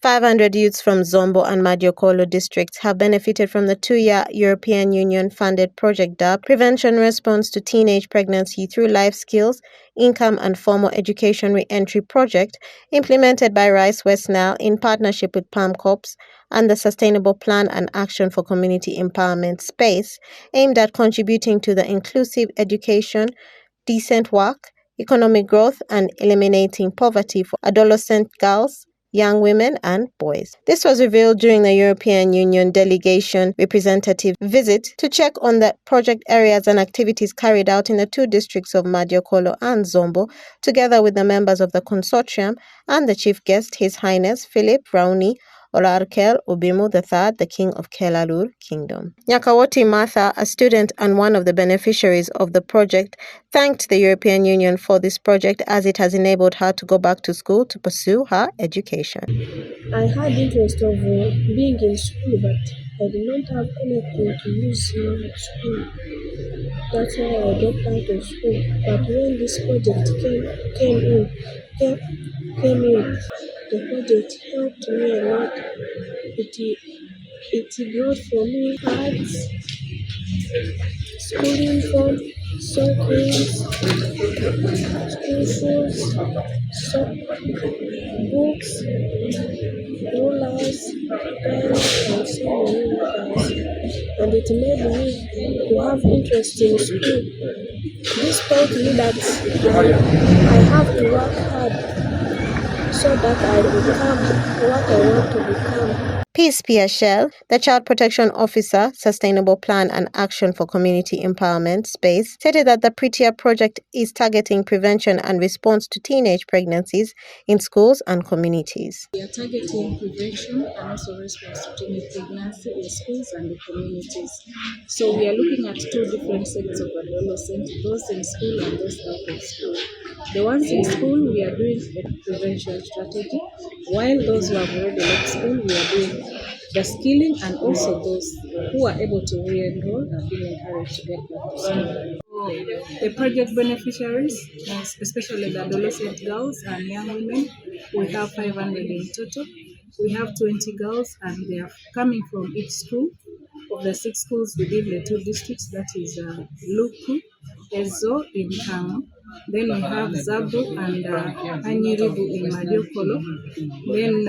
500 youths from Zombo and Madiokolo districts have benefited from the 2-year European Union-funded project dubbed Prevention Response to Teenage Pregnancy through Life Skills, Income and Formal Education Re-Entry project implemented by Rice West Nile in partnership with Palm Corps and the Sustainable Plan and Action for Community Empowerment Space, aimed at contributing to the inclusive education, decent work, economic growth and eliminating poverty for adolescent girls, young women and boys. This was revealed during the European Union delegation representative visit to check on the project areas and activities carried out in the 2 districts of Madiokolo and Zombo, together with the members of the consortium and the chief guest, His Highness Philip Raoni Olarkel Ubimu III, the King of Kelalur Kingdom. Nyakawoti Martha, a student and one of the beneficiaries of the project, thanked the European Union for this project as it has enabled her to go back to school to pursue her education. I had interest of being in school, but I did not have anything to use in school. That's why I dropped out of school. But when this project came in, the project helped me a lot. It brought for me cards, school uniform, stockings, school shoes, books, rulers, pens, and so many others. And it made me to have interest in school. This taught me that I have to work hard so that I become what I want to become. Peace Pia Shell, the Child Protection Officer, Sustainable Plan and Action for Community Empowerment Space, stated that the Prettier project is targeting prevention and response to teenage pregnancies in schools and communities. We are targeting prevention and also response to teenage pregnancy in schools and the communities. So we are looking at 2 different sets of adolescents, those in school and those out of school. The ones in school, we are doing a prevention strategy, while those who have already left school, we are doing the skilling, and also those who are able to re-enroll are being encouraged to get back to school. The project beneficiaries, especially the adolescent girls and young women, we have 500 in total. We have 20 girls and they are coming from each school of the 6 schools within the 2 districts, that is Luku, Ezo in Kano. Then we have Zabu and Anyiribu in Madiokolo. Then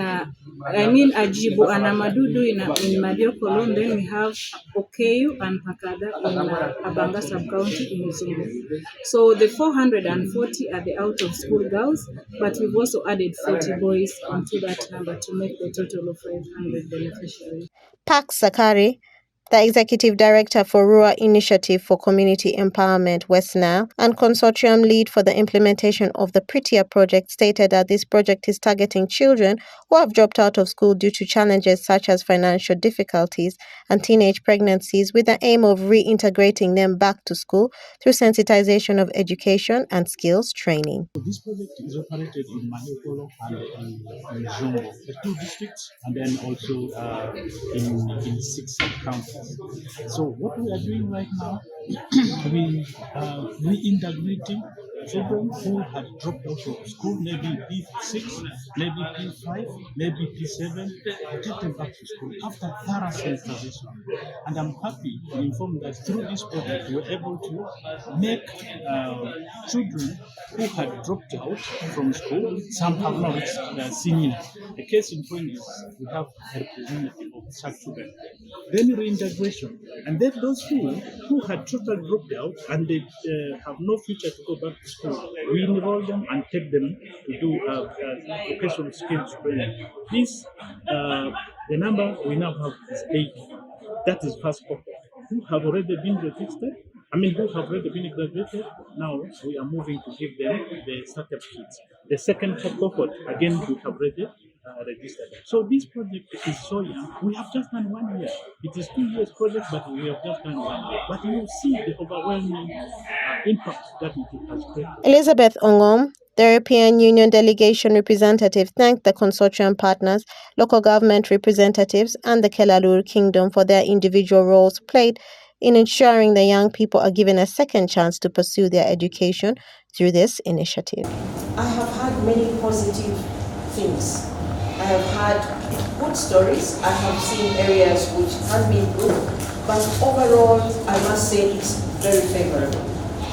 Ajibu and Amadudu in Madiokolo. Then we have Okeyu and Pakada in Abanga sub-county in Zulu. So the 440 are the out-of-school girls, but we've also added 40 boys onto that number to make the total of 500 beneficiaries. Pax Sakari, the Executive Director for Rural Initiative for Community Empowerment West Nile and Consortium Lead for the implementation of the Prettier project, stated that this project is targeting children who have dropped out of school due to challenges such as financial difficulties and teenage pregnancies, with the aim of reintegrating them back to school through sensitization of education and skills training. This project is operated in Madiokolo and in Zombo, the 2 districts, and then also in 6 counties. So what we are doing right now, we are reintegrating children who had dropped out of school, maybe P6, maybe P5, maybe P7, take them back to school after thorough sensitization. And I'm happy to inform that through this project, we're able to make children who had dropped out from school, some have not reached senior. The case in point is we have a representative of such children. Then reintegration, and then those who had totally dropped out and they have no future to go back to school, we enroll them and take them to do vocational skills training. This, the number we now have is 8. That is first cohort who have already been registered. Who have already been graduated. Now we are moving to give them the startup kits. The second cohort, again, we have already registered. So this project is so young. We have just done 1 year. It is 2 years project, but we have just done 1 year. But you see the overwhelming impact that it has created. Elizabeth Ongom, the European Union delegation representative, thanked the consortium partners, local government representatives, and the Kelalur Kingdom for their individual roles played in ensuring the young people are given a second chance to pursue their education through this initiative. I have had many positive things. I have had good stories. I have seen areas which can be improved, but overall, I must say it's very favorable.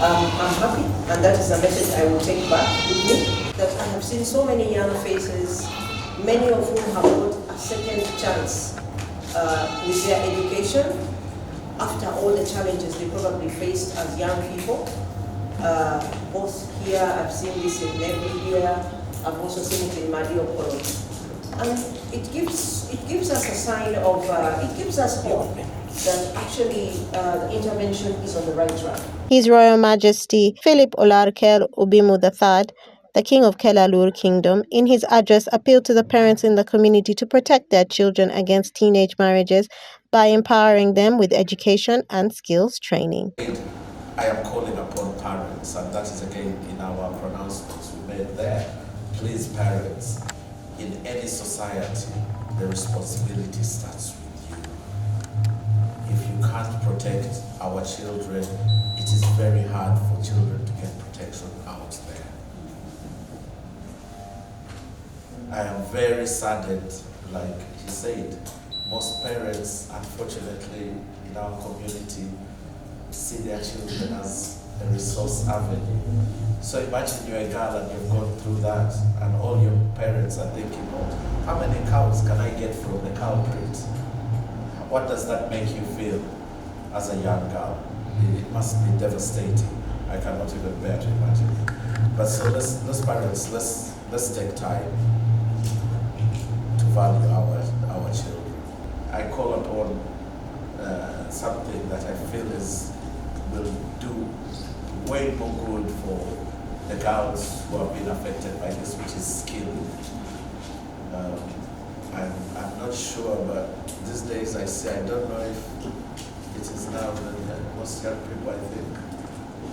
I'm happy, and that is a message I will take back with me, that I have seen so many young faces, many of whom have got a second chance with their education after all the challenges they probably faced as young people. Both here, I've seen this in Nebu here, I've also seen it in Mariupol. And it gives us a sign of, it gives us hope that actually the intervention is on the right track. His Royal Majesty Philip Olarkel Ubimu III, the King of Kelalur Kingdom, in his address appealed to the parents in the community to protect their children against teenage marriages by empowering them with education and skills training. I am calling upon parents, and that is again in our pronouncements we made there. Please, parents, in any society, the responsibility starts with you. If you can't protect our children, it is very hard for children to get protection out there. I am very saddened, like he said, most parents, unfortunately, in our community, see their children as a resource avenue. So imagine you're a girl and you've gone through that, and all your parents are thinking, oh, how many cows can I get from the cow crate? What does that make you feel as a young girl? It must be devastating. I cannot even bear to imagine. But so let's parents, let's take time to value our children. I call upon something that I feel will do way more good for the girls who have been affected by this, which is skilling. I'm not sure, but these days I don't know if it is now that most young people, I think,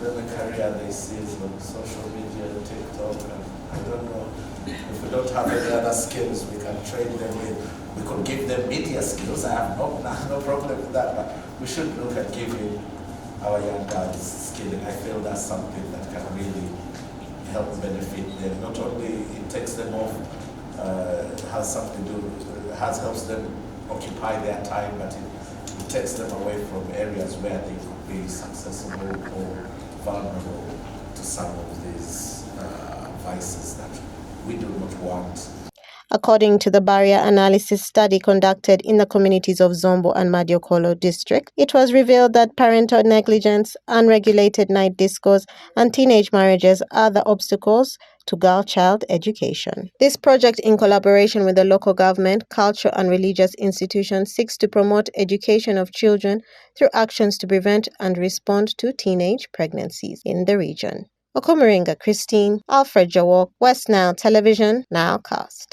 the career they see is on social media, TikTok, and I don't know if we don't have any other skills we can train them with. We could give them media skills. I have no problem with that, but we should look at giving our young girls skilling. I feel that's something that can really help benefit them. Not only it takes them off, has something to do, helps them occupy their time, but it takes them away from areas where they could be susceptible or vulnerable to some of these vices that we do not want. According to the barrier analysis study conducted in the communities of Zombo and Madiokolo district, it was revealed that parental negligence, unregulated night discos, and teenage marriages are the obstacles to girl-child education. This project, in collaboration with the local government, cultural and religious institutions, seeks to promote education of children through actions to prevent and respond to teenage pregnancies in the region. Okomuringa Christine, Alfred Jawok, West Nile Television, Nilecast.